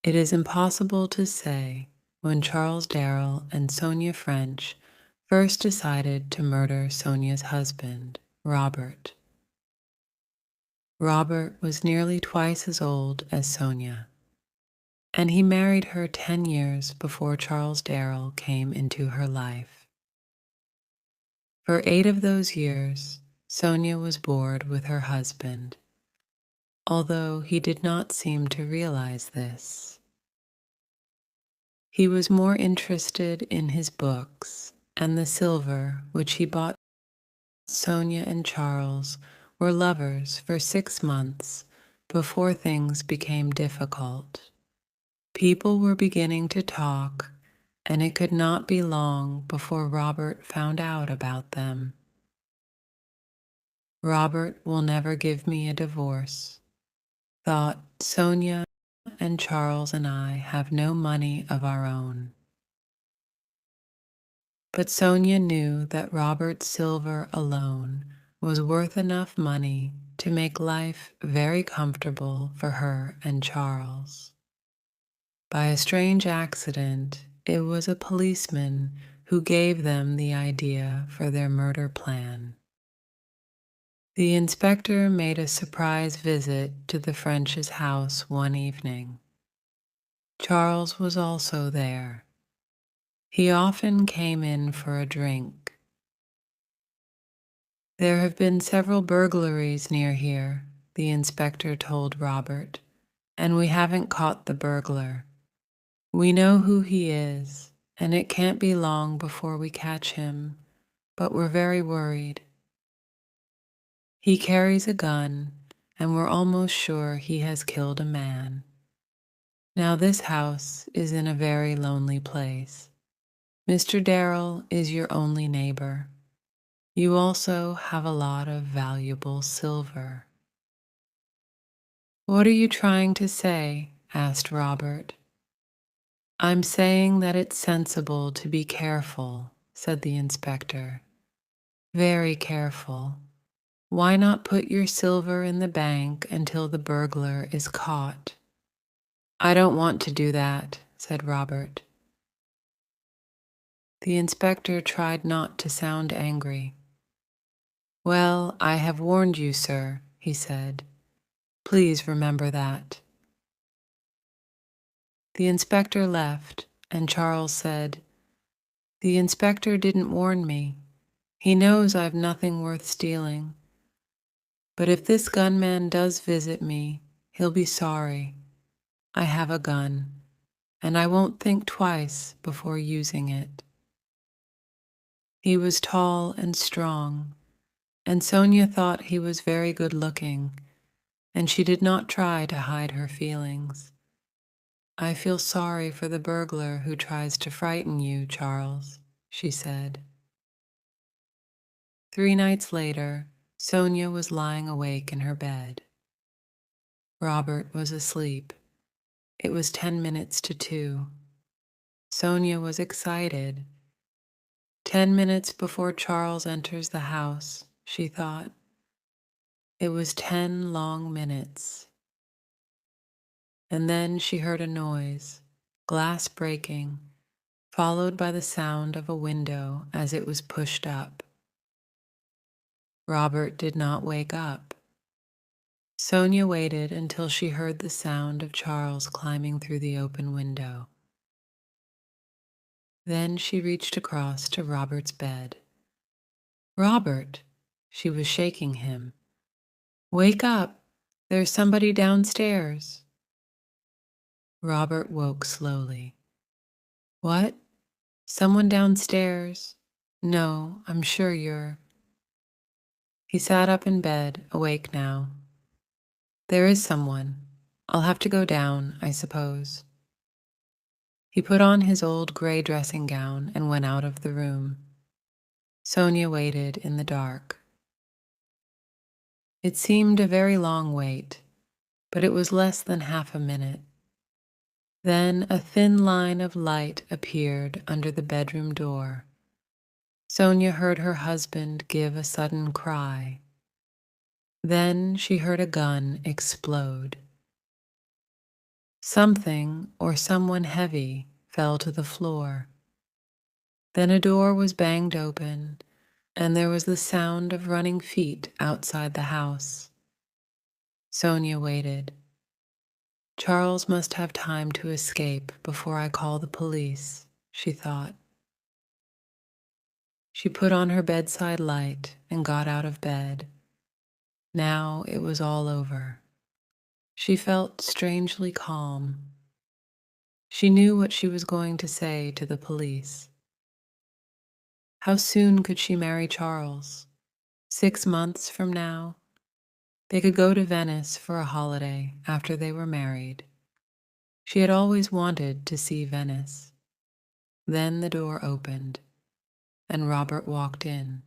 It is impossible to say when Charles Darrell and Sonia French first decided to murder Sonia's husband, Robert. Robert was nearly twice as old as Sonia, and he married her 10 years before Charles Darrell came into her life. For 8 of those years, Sonia was bored with her husband, although he did not seem to realize this. He was more interested in his books and the silver which he bought. Sonia and Charles were lovers for 6 months before things became difficult. People were beginning to talk, and it could not be long before Robert found out about them. Robert will never give me a divorce, thought Sonia, and Charles and I have no money of our own. But Sonia knew that Robert's silver alone was worth enough money to make life very comfortable for her and Charles. By a strange accident, it was a policeman who gave them the idea for their murder plan. The inspector made a surprise visit to the French's house one evening. Charles was also there. He often came in for a drink. There have been several burglaries near here, the inspector told Robert, and we haven't caught the burglar. We know who he is, and it can't be long before we catch him, but we're very worried. He carries a gun, and we're almost sure he has killed a man. Now this house is in a very lonely place. Mr. Darrell is your only neighbor. You also have a lot of valuable silver. What are you trying to say? Asked Robert. I'm saying that it's sensible to be careful, said the inspector. Very careful. Why not put your silver in the bank until the burglar is caught? I don't want to do that, said Robert. The inspector tried not to sound angry. Well, I have warned you, sir, he said. Please remember that. The inspector left, and Charles said, The inspector didn't warn me. He knows I've nothing worth stealing. But if this gunman does visit me, he'll be sorry. I have a gun, and I won't think twice before using it. He was tall and strong, and Sonia thought he was very good looking, and she did not try to hide her feelings. I feel sorry for the burglar who tries to frighten you, Charles, she said. 3 nights later, Sonia was lying awake in her bed. Robert was asleep. It was 10 minutes to 2. Sonia was excited. 10 minutes before Charles enters the house, she thought. It was 10 long minutes. And then she heard a noise, glass breaking, followed by the sound of a window as it was pushed up. Robert did not wake up. Sonia waited until she heard the sound of Charles climbing through the open window. Then she reached across to Robert's bed. Robert, she was shaking him. Wake up! There's somebody downstairs. Robert woke slowly. What? Someone downstairs? No, I'm sure you're... He sat up in bed, awake now. There is someone. I'll have to go down, I suppose. He put on his old gray dressing gown and went out of the room. Sonia waited in the dark. It seemed a very long wait, but it was less than half a minute. Then a thin line of light appeared under the bedroom door. Sonia heard her husband give a sudden cry. Then she heard a gun explode. Something or someone heavy fell to the floor. Then a door was banged open, and there was the sound of running feet outside the house. Sonia waited. Charles must have time to escape before I call the police, she thought. She put on her bedside light and got out of bed. Now it was all over. She felt strangely calm. She knew what she was going to say to the police. How soon could she marry Charles? 6 months from now? They could go to Venice for a holiday after they were married. She had always wanted to see Venice. Then the door opened, and Robert walked in.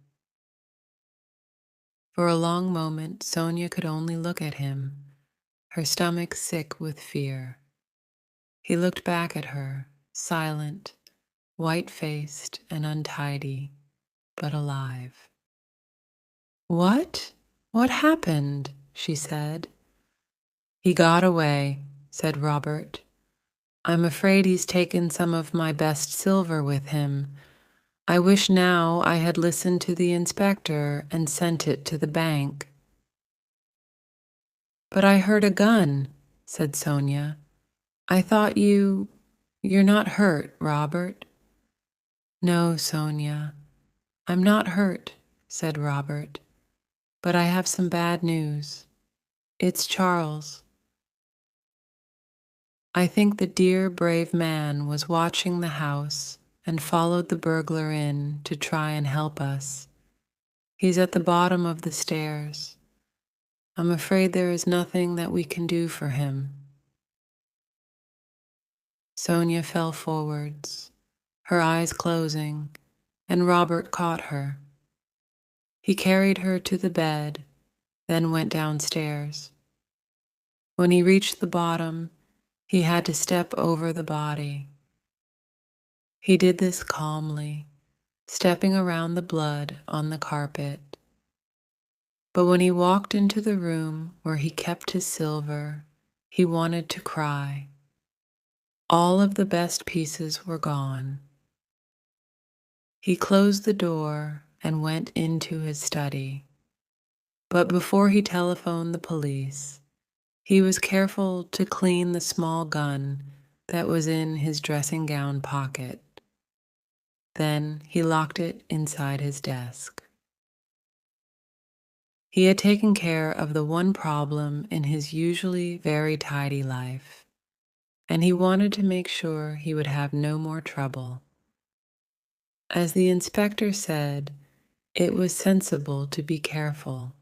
For a long moment, Sonia could only look at him, her stomach sick with fear. He looked back at her, silent, white-faced and untidy, but alive. "What? What happened?" she said. "He got away," said Robert. "I'm afraid he's taken some of my best silver with him. I wish now I had listened to the inspector and sent it to the bank." "But I heard a gun," said Sonia. "I thought you're not hurt, Robert." "No, Sonia, I'm not hurt," said Robert. "But I have some bad news. It's Charles. I think the dear, brave man was watching the house and followed the burglar in to try and help us. He's at the bottom of the stairs. I'm afraid there is nothing that we can do for him." Sonia fell forwards, her eyes closing, and Robert caught her. He carried her to the bed, then went downstairs. When he reached the bottom, he had to step over the body. He did this calmly, stepping around the blood on the carpet. But when he walked into the room where he kept his silver, he wanted to cry. All of the best pieces were gone. He closed the door and went into his study. But before he telephoned the police, he was careful to clean the small gun that was in his dressing gown pocket. Then he locked it inside his desk. He had taken care of the one problem in his usually very tidy life, and he wanted to make sure he would have no more trouble. As the inspector said, it was sensible to be careful.